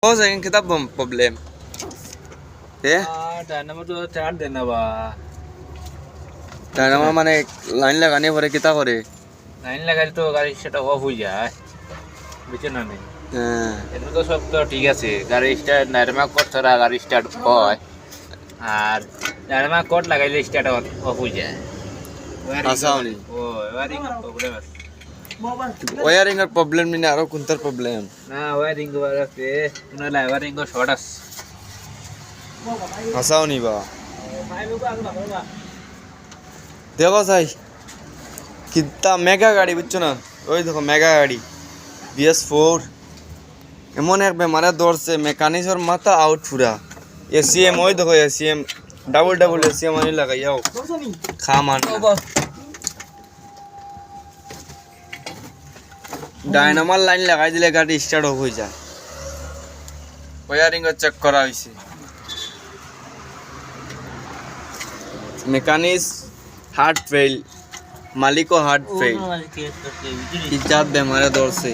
हो जाएंगे कितना प्रॉब्लम है ডায়নামো তো চার দেন না বা ডায়নামো মানে লাইন লাগাने পরে कितना करे লাইন লাগালে তো গাড়ি সেটা অফ হয়ে যায় বুঝছেন না নেই হ্যাঁ এটা তো সব তো ঠিক আছে গাড়ি স্টার্ট নাইরমা কোড ছাড়া গাড়ি স্টার্ট হয় আর নাইরমা কোড লাগাইলে স্টার্ট অফ হয়ে যায় আসাওনি ও ওয়ারিং প্রবলেম আছে ওয়্যারিং এর প্রবলেম নি আরো কোনটার প্রবলেম না ওয়ারিং এর আছে না ওয়ারিং এর শর্ট আছে আসাওনি বা দেখো ভাই কিত্তা মেগা গাড়ি বুঝছো না ওই দেখো মেগা গাড়ি BS4 এমন এক বেমারে দৌড়ছে মেকানিজর মাথা আউট পুরা ACM ওই দেখো ACM ডাবল ACM আনি লাগাইয়াও খামান ডায়নামার লাইন লাগাই দিলে গাড়ি স্টার্ট অফ হয়ে যায় ওয়্যারিং চেক করা হয়েছে মেকানিজ হার্ট ফেল মালিকও হার্ট ফেল কি জাত বেমারে দৌড়ছে